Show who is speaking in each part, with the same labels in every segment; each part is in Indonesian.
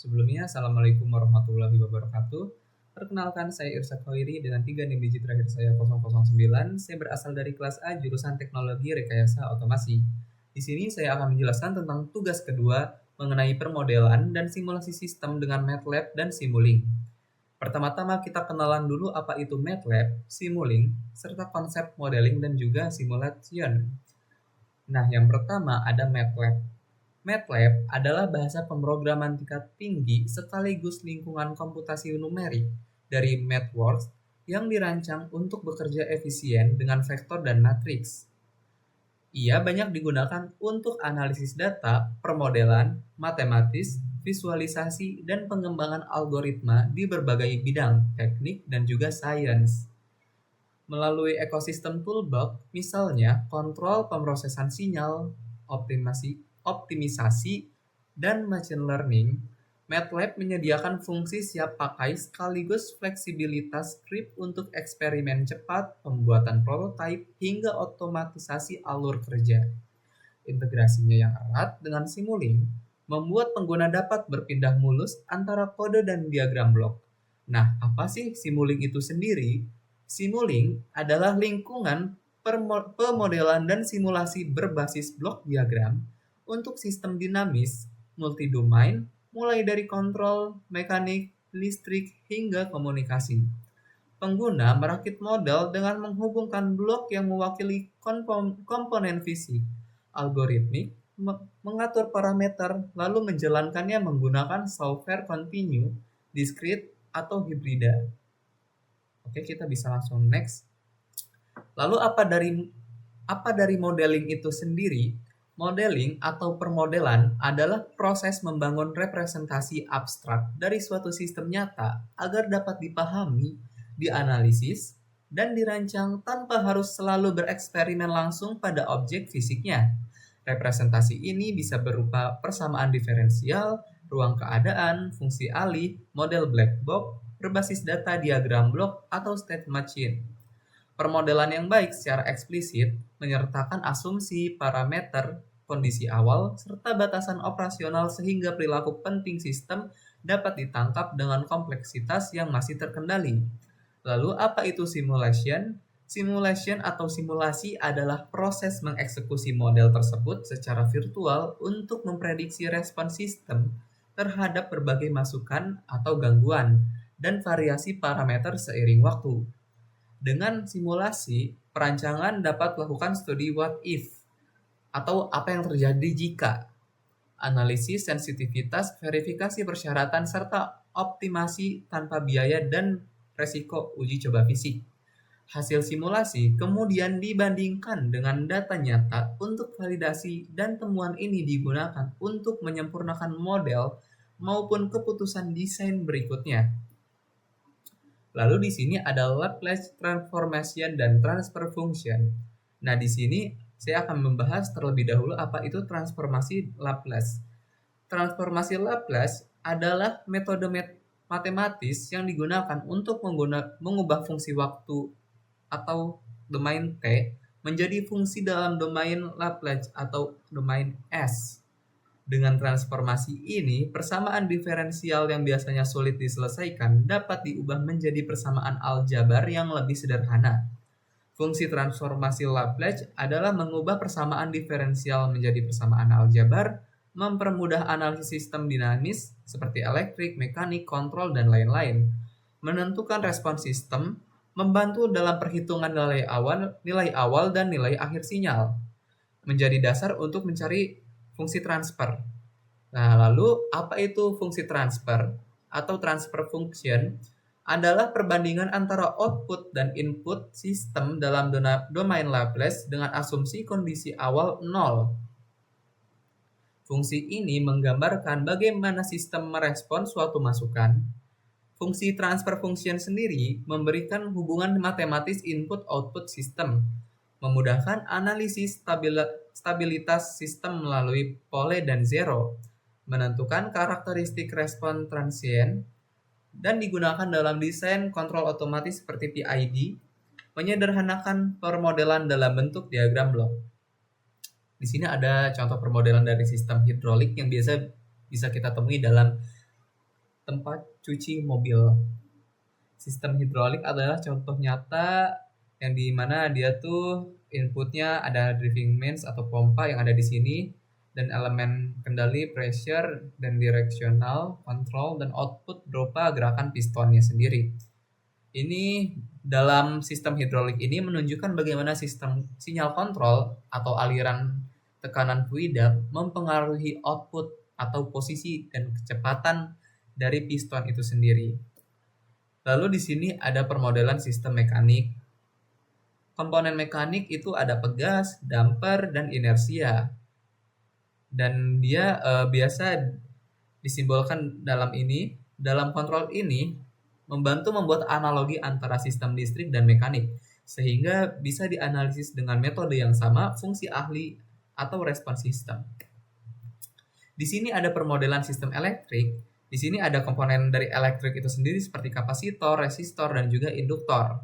Speaker 1: Sebelumnya, Assalamualaikum warahmatullahi wabarakatuh. Perkenalkan, saya Irsyad Khairi dengan 3 NIM digit terakhir saya 009. Saya berasal dari kelas A jurusan Teknologi Rekayasa Otomasi. Di sini saya akan menjelaskan tentang tugas kedua mengenai permodelan dan simulasi sistem dengan MATLAB dan Simulink. Pertama-tama kita kenalan dulu apa itu MATLAB, Simulink, serta konsep modeling dan juga simulation. Nah, yang pertama ada MATLAB. MATLAB adalah bahasa pemrograman tingkat tinggi sekaligus lingkungan komputasi numerik dari MathWorks yang dirancang untuk bekerja efisien dengan vektor dan matriks. Ia banyak digunakan untuk analisis data, permodelan, matematis, visualisasi, dan pengembangan algoritma di berbagai bidang teknik dan juga sains. Melalui ekosistem toolbox, misalnya kontrol pemrosesan sinyal, optimisasi, dan machine learning, MATLAB menyediakan fungsi siap pakai sekaligus fleksibilitas script untuk eksperimen cepat, pembuatan prototipe, hingga otomatisasi alur kerja. Integrasinya yang erat dengan Simulink membuat pengguna dapat berpindah mulus antara kode dan diagram blok. Nah, apa sih Simulink itu sendiri? Simulink adalah lingkungan pemodelan dan simulasi berbasis blok diagram untuk sistem dinamis, multi-domain, mulai dari kontrol, mekanik, listrik, hingga komunikasi. Pengguna merakit model dengan menghubungkan blok yang mewakili komponen fisik, algoritmik, mengatur parameter, lalu menjalankannya menggunakan software continue, discrete, atau hibrida. Oke, kita bisa langsung next. Lalu apa dari modeling itu sendiri? Modeling atau permodelan adalah proses membangun representasi abstrak dari suatu sistem nyata agar dapat dipahami, dianalisis, dan dirancang tanpa harus selalu bereksperimen langsung pada objek fisiknya. Representasi ini bisa berupa persamaan diferensial, ruang keadaan, fungsi alih, model black box, berbasis data diagram blok, atau state machine. Permodelan yang baik secara eksplisit menyertakan asumsi, parameter, kondisi awal, serta batasan operasional sehingga perilaku penting sistem dapat ditangkap dengan kompleksitas yang masih terkendali. Lalu apa itu simulation? Simulation atau simulasi adalah proses mengeksekusi model tersebut secara virtual untuk memprediksi respon sistem terhadap berbagai masukan atau gangguan dan variasi parameter seiring waktu. Dengan simulasi, perancangan dapat melakukan studi what if atau apa yang terjadi jika, analisis sensitivitas, verifikasi persyaratan, serta optimasi tanpa biaya dan resiko uji coba fisik. Hasil simulasi kemudian dibandingkan dengan data nyata untuk validasi dan temuan ini digunakan untuk menyempurnakan model maupun keputusan desain berikutnya. Lalu di sini ada Laplace transformation dan transfer function. Nah, di sini saya akan membahas terlebih dahulu apa itu transformasi Laplace. Transformasi Laplace adalah metode matematis yang digunakan untuk mengubah fungsi waktu atau domain T menjadi fungsi dalam domain Laplace atau domain S. Dengan transformasi ini, persamaan diferensial yang biasanya sulit diselesaikan dapat diubah menjadi persamaan aljabar yang lebih sederhana. Fungsi transformasi Laplace adalah mengubah persamaan diferensial menjadi persamaan aljabar, mempermudah analisis sistem dinamis seperti elektrik, mekanik, kontrol, dan lain-lain, menentukan respons sistem, membantu dalam perhitungan nilai awal dan nilai akhir sinyal, menjadi dasar untuk mencari fungsi transfer. Nah, lalu apa itu fungsi transfer atau transfer function? Adalah perbandingan antara output dan input sistem dalam domain Laplace dengan asumsi kondisi awal 0. Fungsi ini menggambarkan bagaimana sistem merespon suatu masukan. Fungsi transfer function sendiri memberikan hubungan matematis input-output sistem, memudahkan analisis stabilitas sistem melalui pole dan zero, menentukan karakteristik respon transient, dan digunakan dalam desain kontrol otomatis seperti PID, menyederhanakan permodelan dalam bentuk diagram blok. Di sini ada contoh permodelan dari sistem hidrolik yang biasa bisa kita temui dalam tempat cuci mobil. Sistem hidrolik adalah contoh nyata yang di mana dia tuh inputnya ada driving means atau pompa yang ada di sini, dan elemen kendali pressure dan directional control, dan output berupa gerakan pistonnya sendiri. Ini dalam sistem hidrolik ini menunjukkan bagaimana sistem sinyal kontrol atau aliran tekanan fluida mempengaruhi output atau posisi dan kecepatan dari piston itu sendiri. Lalu di sini ada permodelan sistem mekanik. Komponen mekanik itu ada pegas, damper, dan inersia. Dan dia biasa disimbolkan dalam kontrol ini membantu membuat analogi antara sistem listrik dan mekanik, sehingga bisa dianalisis dengan metode yang sama, fungsi ahli atau respons sistem. Di sini ada permodelan sistem elektrik. Di sini ada komponen dari elektrik itu sendiri seperti kapasitor, resistor, dan juga induktor.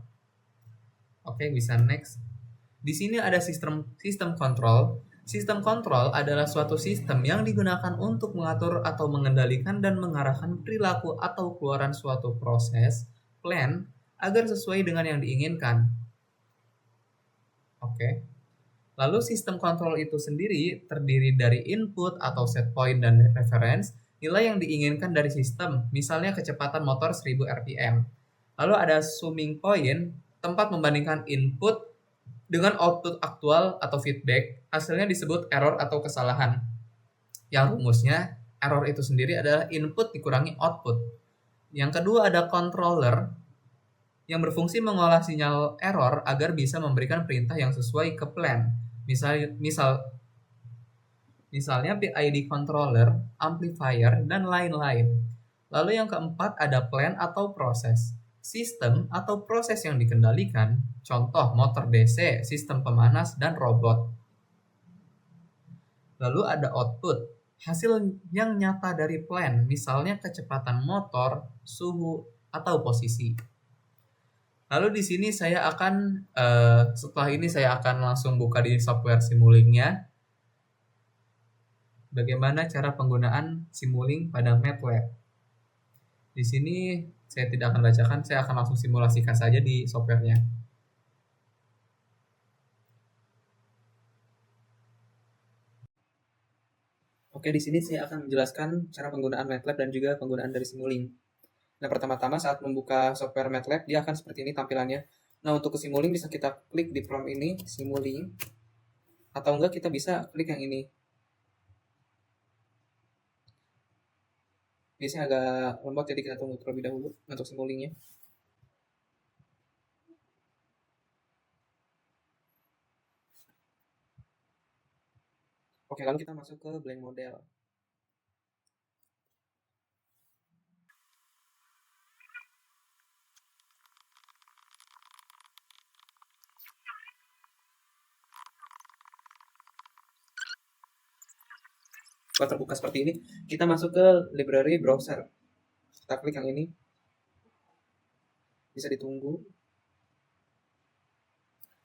Speaker 1: Oke, bisa next. Di sini ada sistem kontrol. Sistem kontrol adalah suatu sistem yang digunakan untuk mengatur atau mengendalikan dan mengarahkan perilaku atau keluaran suatu proses, plan, agar sesuai dengan yang diinginkan. Oke. Lalu sistem kontrol itu sendiri terdiri dari input atau set point dan reference, nilai yang diinginkan dari sistem, misalnya kecepatan motor 1000 rpm. Lalu ada summing point, tempat membandingkan input dengan output aktual atau feedback, hasilnya disebut error atau kesalahan. Yang rumusnya, error itu sendiri adalah input dikurangi output. Yang kedua ada controller, yang berfungsi mengolah sinyal error agar bisa memberikan perintah yang sesuai ke plan. Misalnya PID controller, amplifier, dan lain-lain. Lalu yang keempat ada plan atau proses. Sistem atau proses yang dikendalikan, contoh motor DC, sistem pemanas, dan robot. Lalu ada output, hasil yang nyata dari plan, misalnya kecepatan motor, suhu, atau posisi. Lalu di sini setelah ini saya akan langsung buka di software Simulink-nya. Bagaimana cara penggunaan Simulink pada MATLAB. Di sini saya tidak akan bacakan, saya akan langsung simulasikan saja di softwarenya. Oke, di sini saya akan menjelaskan cara penggunaan MATLAB dan juga penggunaan dari Simulink. Nah, pertama-tama saat membuka software MATLAB, dia akan seperti ini tampilannya. Nah, untuk ke Simulink bisa kita klik di prompt ini, Simulink. Atau enggak kita bisa klik yang ini. Biasanya agak lemot, jadi kita tunggu terlebih dahulu untuk Simulinknya. Oke, lalu kita masuk ke blank model. Setelah terbuka seperti ini, kita masuk ke library browser. Kita klik yang ini. Bisa ditunggu.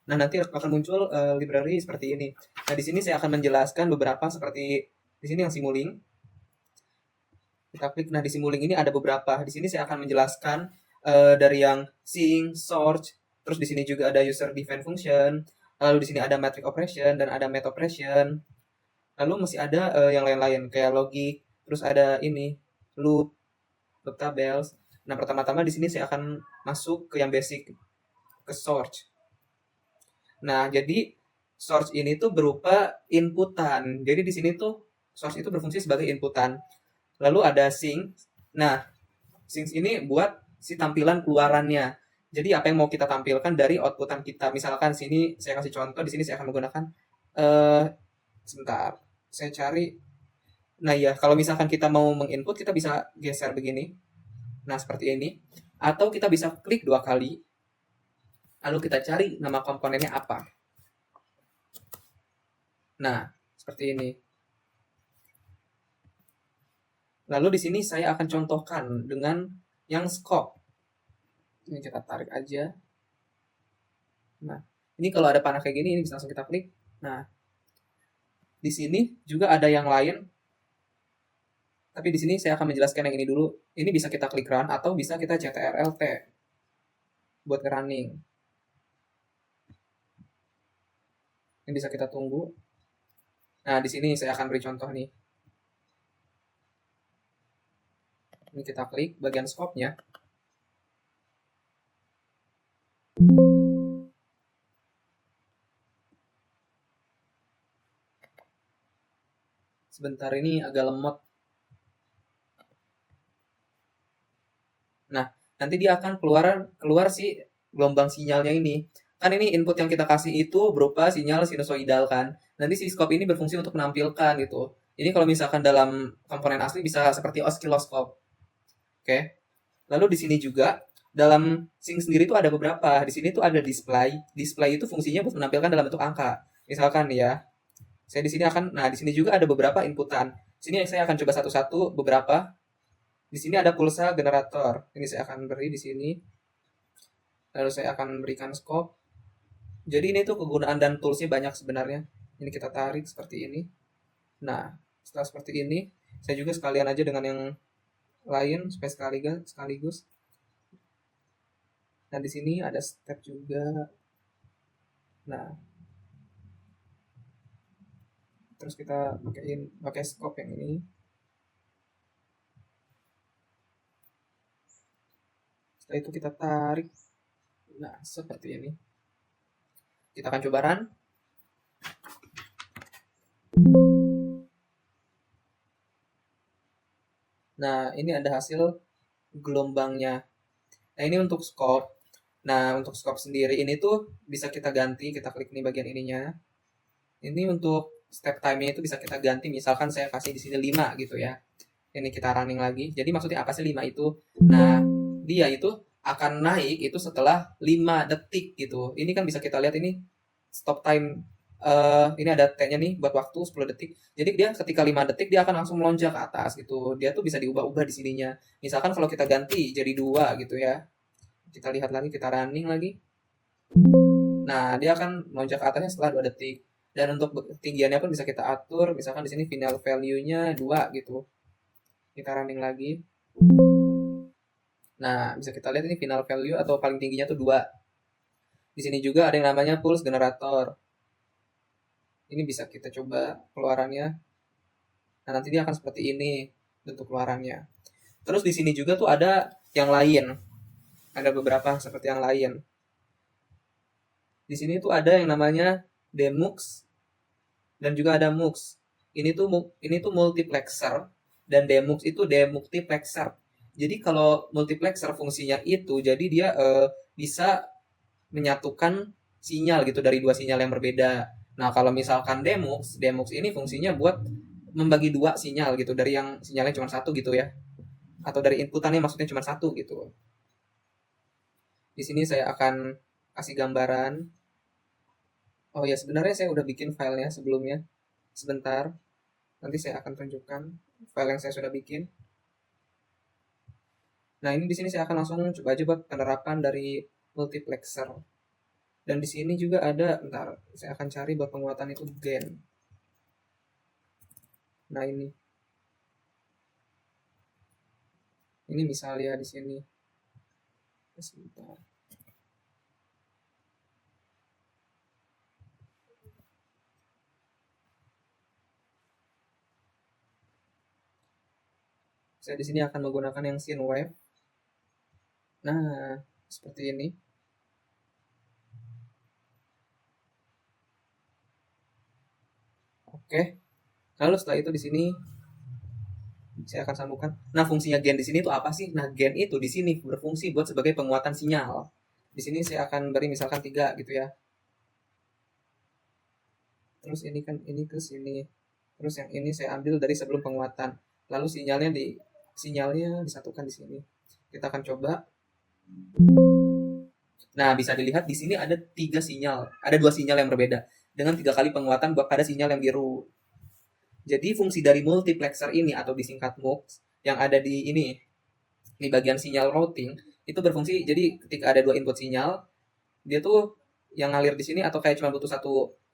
Speaker 1: Nah, nanti akan muncul library seperti ini. Nah, di sini saya akan menjelaskan beberapa seperti di sini yang Simulink. Kita klik. Nah, di Simulink ini ada beberapa. Di sini saya akan menjelaskan dari yang sync, sort, terus di sini juga ada user defined function, lalu di sini ada metric operation dan ada math operation. Lalu masih ada yang lain-lain kayak logic, terus ada ini loop tables. Nah, pertama-tama di sini saya akan masuk ke yang basic, ke source. Nah, jadi source ini tuh berupa inputan. Jadi di sini tuh source itu berfungsi sebagai inputan. Lalu ada sync. Nah, sync ini buat si tampilan keluarannya. Jadi apa yang mau kita tampilkan dari outputan kita. Misalkan sini saya kasih contoh, di sini saya akan menggunakan sebentar. Saya cari. Nah, ya, kalau misalkan kita mau menginput, kita bisa geser begini. Nah, seperti ini. Atau kita bisa klik 2 kali. Lalu kita cari nama komponennya apa. Nah, seperti ini. Lalu di sini saya akan contohkan dengan yang scope. Ini kita tarik aja. Nah, ini kalau ada panah kayak gini, ini bisa langsung kita klik. Nah, di sini juga ada yang lain. Tapi di sini saya akan menjelaskan yang ini dulu. Ini bisa kita klik run atau bisa kita CTRL-T buat running. Ini bisa kita tunggu. Nah, di sini saya akan beri contoh nih. Ini kita klik bagian scope-nya. Sebentar, ini agak lemot. Nah, nanti dia akan keluar si gelombang sinyalnya ini. Kan ini input yang kita kasih itu berupa sinyal sinusoidal kan. Nanti si scope ini berfungsi untuk menampilkan gitu. Ini kalau misalkan dalam komponen asli bisa seperti oscilloscope. Oke. Lalu di sini juga dalam Sync sendiri itu ada beberapa. Di sini tuh ada display. Display itu fungsinya buat menampilkan dalam bentuk angka. Misalkan ya, saya di sini nah di sini juga ada beberapa inputan. Sini saya akan coba satu-satu beberapa. Di sini ada pulsa generator. Ini saya akan beri di sini. Lalu saya akan berikan scope. Jadi ini tuh kegunaan dan toolsnya banyak sebenarnya. Ini kita tarik seperti ini. Nah, setelah seperti ini, saya juga sekalian aja dengan yang lain supaya sekaligus. Nah, di sini ada step juga. Nah, terus kita pakai scope yang ini. Setelah itu kita tarik. Nah, seperti ini. Kita akan coba run. Nah, ini ada hasil gelombangnya. Nah, ini untuk scope. Nah, untuk scope sendiri ini tuh bisa kita ganti. Kita klik nih bagian ininya. Ini untuk step time-nya itu bisa kita ganti. Misalkan saya kasih di sini 5 gitu ya. Ini kita running lagi. Jadi maksudnya apa sih 5 itu? Nah, dia itu akan naik itu setelah 5 detik gitu. Ini kan bisa kita lihat ini stop time. Ini ada T-nya nih buat waktu 10 detik. Jadi dia ketika 5 detik dia akan langsung melonjak ke atas gitu. Dia tuh bisa diubah-ubah di sininya. Misalkan kalau kita ganti jadi 2 gitu ya. Kita lihat lagi, kita running lagi. Nah, dia akan melonjak ke atasnya setelah 2 detik. Dan untuk ketinggiannya pun bisa kita atur. Misalkan di sini final value-nya 2 gitu. Kita running lagi. Nah, bisa kita lihat ini final value atau paling tingginya tuh 2. Di sini juga ada yang namanya pulse generator. Ini bisa kita coba keluarannya. Nah, nanti dia akan seperti ini bentuk keluarannya. Terus di sini juga tuh ada yang lain. Ada beberapa seperti yang lain. Di sini tuh ada yang namanya demux dan juga ada mux. Ini tuh multiplexer dan demux itu demultiplexer. Jadi kalau multiplexer fungsinya itu jadi dia bisa menyatukan sinyal gitu dari 2 sinyal yang berbeda. Nah, kalau misalkan demux ini fungsinya buat membagi 2 sinyal gitu dari yang sinyalnya cuma 1 gitu ya. Atau dari inputannya maksudnya cuma 1 gitu. Di sini saya akan kasih gambaran. Oh ya, sebenarnya saya udah bikin filenya sebelumnya. Sebentar. Nanti saya akan tunjukkan file yang saya sudah bikin. Nah, ini di sini saya akan langsung coba aja buat penerapan dari multiplexer. Dan di sini juga ada, bentar, saya akan cari buat penguatan itu gain. Nah, ini. Ini misalnya di sini. Sebentar. Saya di sini akan menggunakan yang sine wave. Nah, seperti ini. Oke. Lalu setelah itu di sini saya akan sambungkan. Nah, fungsinya gain di sini itu apa sih? Nah, gain itu di sini berfungsi buat sebagai penguatan sinyal. Di sini saya akan beri misalkan 3 gitu ya. Terus ini kan ini ke sini. Terus yang ini saya ambil dari sebelum penguatan. Lalu sinyalnya disatukan di sini. Kita akan coba. Nah, bisa dilihat di sini ada 3 sinyal. Ada 2 sinyal yang berbeda dengan 3 kali penguatan pada sinyal yang biru. Jadi fungsi dari multiplexer ini atau disingkat MUX yang ada di ini di bagian sinyal routing itu berfungsi. Jadi ketika ada 2 input sinyal, dia tuh yang ngalir di sini atau kayak cuma butuh 1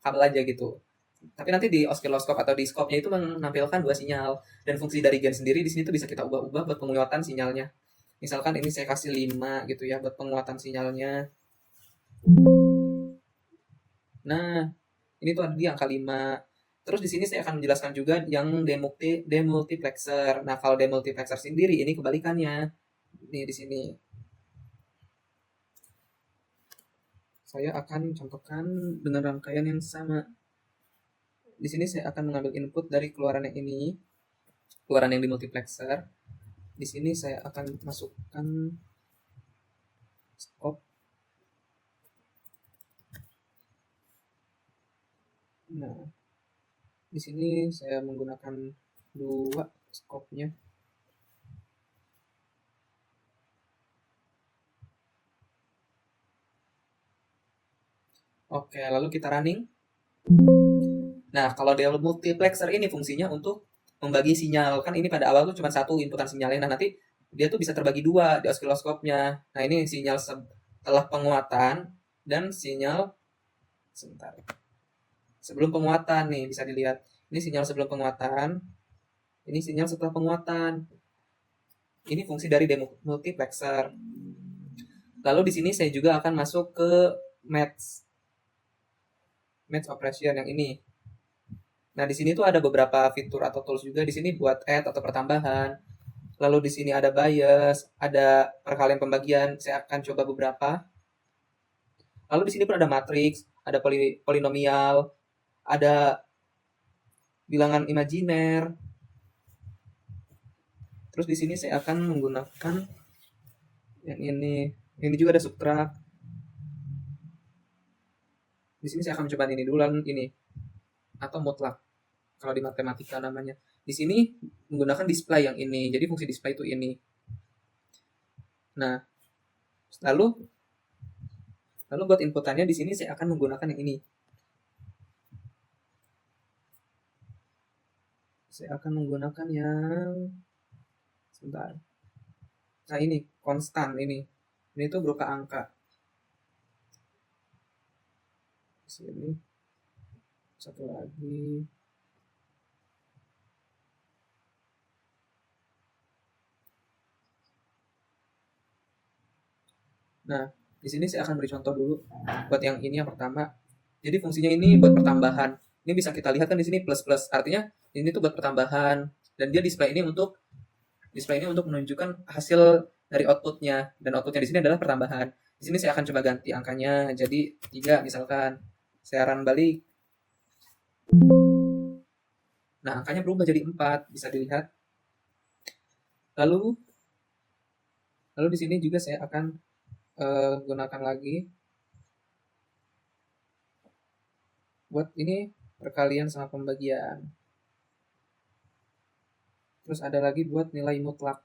Speaker 1: kabel aja gitu.
Speaker 2: Tapi nanti di osiloskop atau di skopnya itu menampilkan dua sinyal, dan fungsi dari gen sendiri di sini tuh bisa kita ubah-ubah buat penguatan sinyalnya. Misalkan ini saya kasih 5 gitu ya buat penguatan sinyalnya. Nah, ini tuh ada di angka 5. Terus di sini saya akan menjelaskan juga yang demultiplexer. Nah, kalau demultiplexer sendiri ini kebalikannya. Nih di sini saya akan contohkan dengan rangkaian yang sama. Di sini saya akan mengambil input dari keluaran yang ini, keluaran yang dimultiplexer. Di sini saya akan masukkan skop. Nah, di sini saya menggunakan dua skopnya. Oke, lalu kita running. Nah, kalau demultiplexer ini fungsinya untuk membagi sinyal. Kan ini pada awal tuh cuma satu inputan sinyalnya. Nah, nanti dia tuh bisa terbagi dua di osiloskopnya. Nah, ini sinyal setelah penguatan dan sinyal sebentar. Sebelum penguatan nih bisa dilihat. Ini sinyal sebelum penguatan, ini sinyal setelah penguatan. Ini fungsi dari demultiplexer. Lalu di sini saya juga akan masuk ke match operation yang ini. Nah, di sini tuh ada beberapa fitur atau tools juga di sini buat add atau pertambahan. Lalu di sini ada bias, ada perkalian pembagian. Saya akan coba beberapa. Lalu di sini pun ada matriks, ada polinomial, ada bilangan imajiner. Terus di sini saya akan menggunakan yang ini. Ini juga ada subtract. Di sini saya akan coba ini dulu ini atau mutlak kalau di matematika namanya. Di sini menggunakan display yang ini. Jadi fungsi display itu ini. Nah, lalu buat inputannya di sini saya akan menggunakan yang ini. Saya akan menggunakan yang sebentar. Nah, ini konstan ini. Ini tuh berupa angka. Sini satu lagi. Nah, di sini saya akan beri contoh dulu buat yang ini yang pertama. Jadi fungsinya ini buat pertambahan. Ini bisa kita lihat kan di sini plus plus. Artinya ini tuh buat pertambahan, dan dia display ini untuk menunjukkan hasil dari outputnya, dan outputnya di sini adalah pertambahan. Di sini saya akan coba ganti angkanya jadi 3 misalkan. Saya run balik. Nah, angkanya berubah jadi 4, bisa dilihat. Lalu di sini juga saya akan gunakan lagi buat ini perkalian sama pembagian. Terus ada lagi buat nilai mutlak.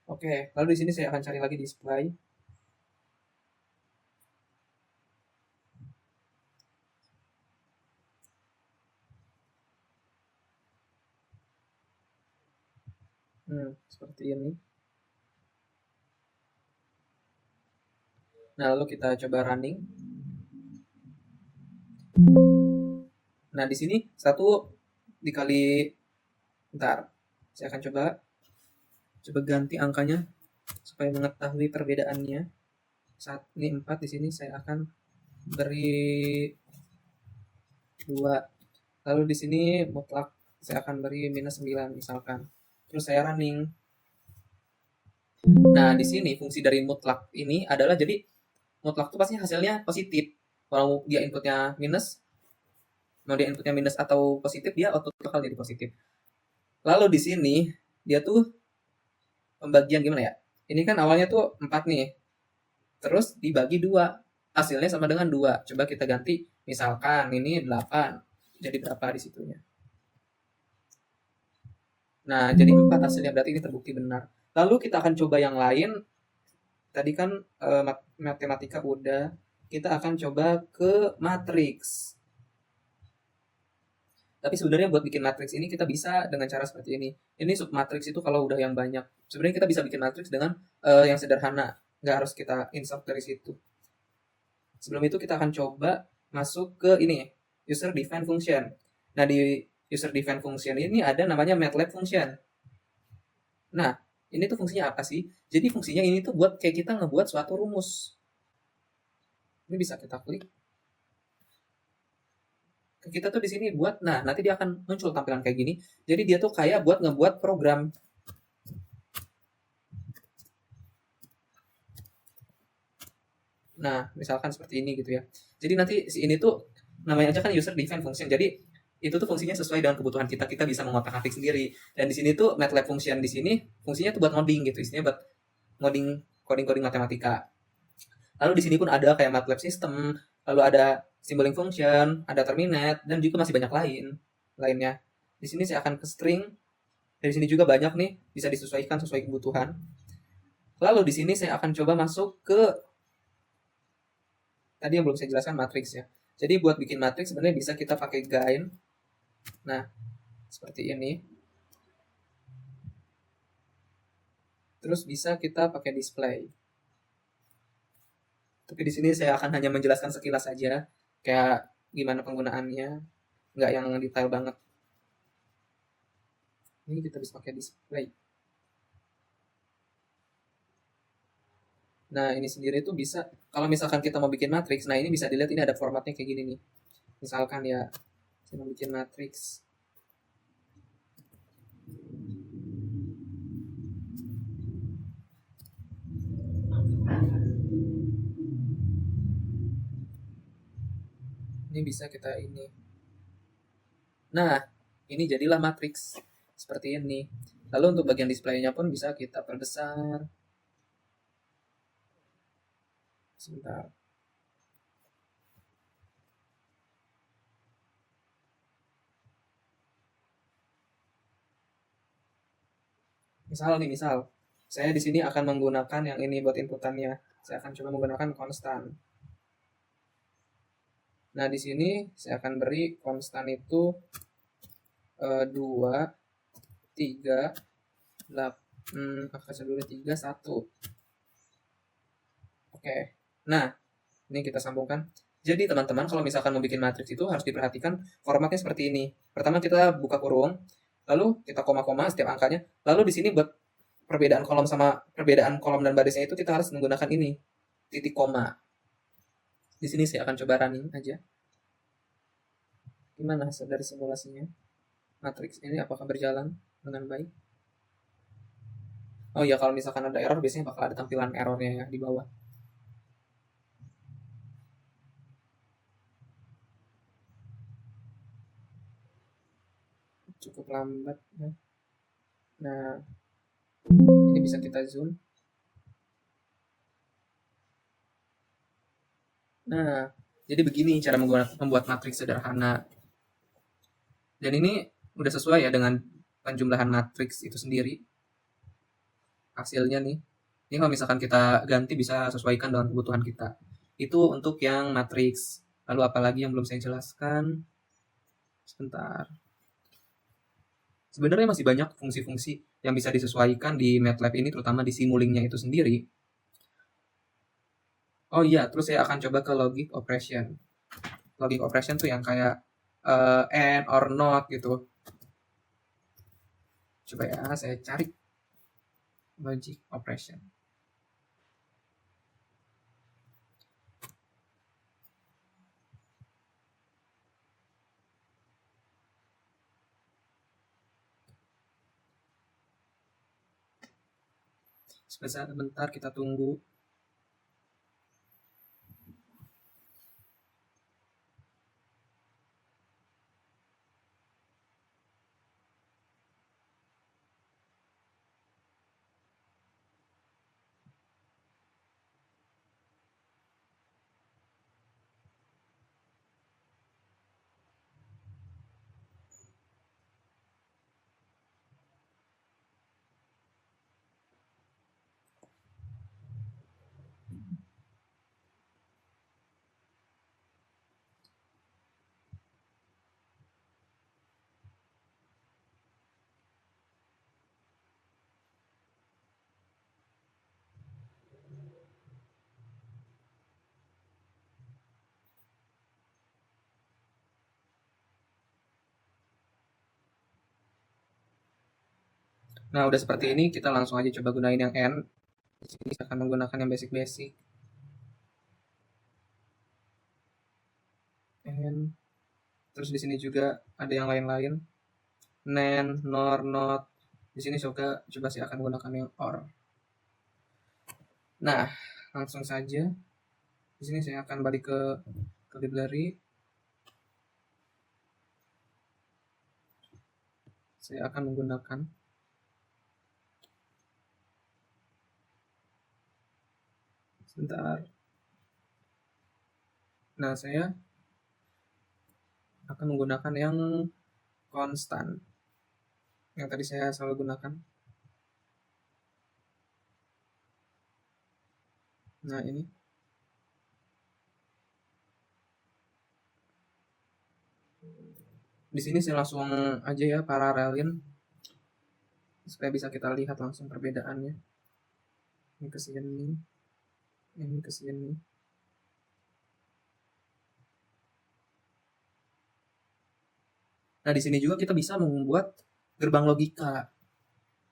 Speaker 2: Oke, lalu di sini saya akan cari lagi display. Seperti ini. Nah, lalu kita coba running. Nah, di sini 1 dikali, bentar, saya akan coba ganti angkanya supaya mengetahui perbedaannya. Saat ini 4, di sini saya akan beri 2. Lalu di sini mutlak saya akan beri minus 9 misalkan. Terus saya running. Nah, di sini fungsi dari mutlak ini adalah, jadi mutlak itu pasti hasilnya positif. Kalau dia inputnya minus, mau dia inputnya minus atau positif, dia output bakal jadi positif. Lalu di sini dia tuh pembagian gimana ya? Ini kan awalnya tuh 4 nih. Terus dibagi 2. Hasilnya sama dengan 2. Coba kita ganti. Misalkan ini 8. Jadi berapa di situnya? Nah, jadi 4 hasilnya, berarti ini terbukti benar. Lalu kita akan coba yang lain. Tadi kan matematika udah. Kita akan coba ke matriks. Tapi sebenarnya buat bikin matriks ini kita bisa dengan cara seperti ini. Ini submatriks itu kalau udah yang banyak. Sebenarnya kita bisa bikin matriks dengan yang sederhana. nggak harus kita insert dari situ. Sebelum itu kita akan coba masuk ke ini, user define function. Nah, di user define function ini ada namanya MATLAB function. Nah, ini tuh fungsinya apa sih? Jadi fungsinya ini tuh buat kayak kita ngebuat suatu rumus. Ini bisa kita klik. Kita tuh di sini buat, nah nanti dia akan muncul tampilan kayak gini. Jadi dia tuh kayak buat ngebuat program. Nah, misalkan seperti ini gitu ya. Jadi nanti ini tuh namanya aja kan user define function. Jadi itu tuh fungsinya sesuai dengan kebutuhan kita. Kita bisa mengotak-atik sendiri. Dan di sini tuh MATLAB function di sini fungsinya tuh buat ngoding gitu. Isinya buat ngoding coding-coding matematika. Lalu di sini pun ada kayak MATLAB system, lalu ada symboling function, ada terminate, dan juga masih banyak lainnya. Di sini saya akan ke string. Dari sini juga banyak nih, bisa disesuaikan sesuai kebutuhan. Lalu di sini saya akan coba masuk ke tadi yang belum saya jelaskan, matriks ya. Jadi buat bikin matriks sebenarnya bisa kita pakai gain. Nah, seperti ini. Terus bisa kita pakai display. Tapi di sini saya akan hanya menjelaskan sekilas saja, kayak gimana penggunaannya, nggak yang detail banget. Ini kita bisa pakai display. Nah, ini sendiri itu bisa, kalau misalkan kita mau bikin matriks, nah ini bisa dilihat ini ada formatnya kayak gini nih. Misalkan ya, saya mau bikin matriks. Ini bisa kita ini. Nah, ini jadilah matriks seperti ini. Lalu untuk bagian displaynya pun bisa kita perbesar. Sebentar. Misal saya di sini akan menggunakan yang ini buat inputannya. Saya akan coba menggunakan konstan. Nah, di sini saya akan beri konstan itu 2, 3, 8, dulu 3, 1. Oke. Nah, ini kita sambungkan. Jadi teman-teman kalau misalkan mau bikin matriks itu harus diperhatikan formatnya seperti ini. Pertama kita buka kurung, lalu kita koma-koma setiap angkanya. Lalu di sini buat perbedaan kolom dan barisnya itu kita harus menggunakan ini, titik koma. Di sini saya akan coba running aja. Gimana hasil dari simulasinya? Matriks ini apakah berjalan dengan baik? Oh iya, kalau misalkan ada error biasanya bakal ada tampilan errornya ya di bawah. Cukup lambat ya. Nah, ini bisa kita zoom. Nah, jadi begini cara membuat matriks sederhana. Dan ini udah sesuai ya dengan penjumlahan matriks itu sendiri. Hasilnya nih. Ini kalau misalkan kita ganti bisa sesuaikan dengan kebutuhan kita. Itu untuk yang matriks. Lalu apalagi yang belum saya jelaskan? Sebentar. Sebenarnya masih banyak fungsi-fungsi yang bisa disesuaikan di MATLAB ini, terutama di simulingnya itu sendiri. Oh iya, terus saya akan coba ke logic operation. Logic operation tuh yang kayak and or not gitu. Coba ya, saya cari logic operation. Sebentar kita tunggu. Nah, udah seperti ini, kita langsung aja coba gunain yang N. Di sini saya akan menggunakan yang basic-basic. N. Terus di sini juga ada yang lain-lain. Nen, nor, not. Di sini coba saya akan menggunakan yang or. Nah, langsung saja. Di sini saya akan balik ke library. Saya akan menggunakan sebentar. Nah, saya akan menggunakan yang konstan yang tadi saya selalu gunakan. Nah, ini. Di sini saya langsung aja ya paralelin supaya bisa kita lihat langsung perbedaannya. Ini ke sini, ini ke sini. Nah, di sini juga kita bisa membuat gerbang logika.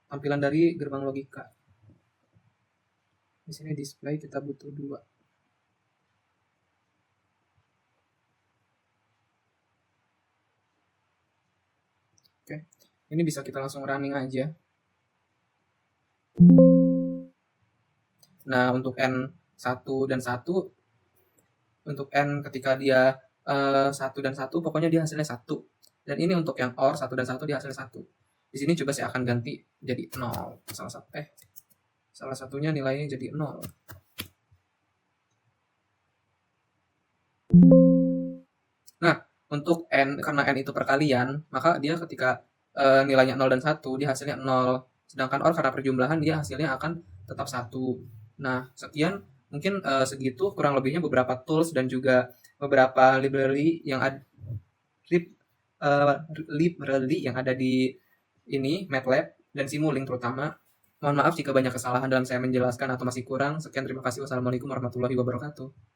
Speaker 2: Tampilan dari gerbang logika. Di sini display kita butuh 2. Oke, ini bisa kita langsung running aja. Nah, untuk N1 dan 1, untuk N ketika dia 1 dan 1, pokoknya dia hasilnya 1. Dan ini untuk yang OR 1 dan 1 dia hasilnya 1. Di sini coba saya akan ganti jadi 0. Salah satunya nilainya jadi 0. Nah, untuk N, karena N itu perkalian, maka dia ketika nilainya 0 dan 1, dia hasilnya 0. Sedangkan OR karena perjumlahan, dia hasilnya akan tetap 1. Nah, sekian mungkin segitu kurang lebihnya beberapa tools dan juga beberapa library yang ada library yang ada di ini MATLAB dan Simulink terutama. Mohon maaf jika banyak kesalahan dalam saya menjelaskan atau masih kurang. Sekian, terima kasih. Wassalamualaikum warahmatullahi wabarakatuh.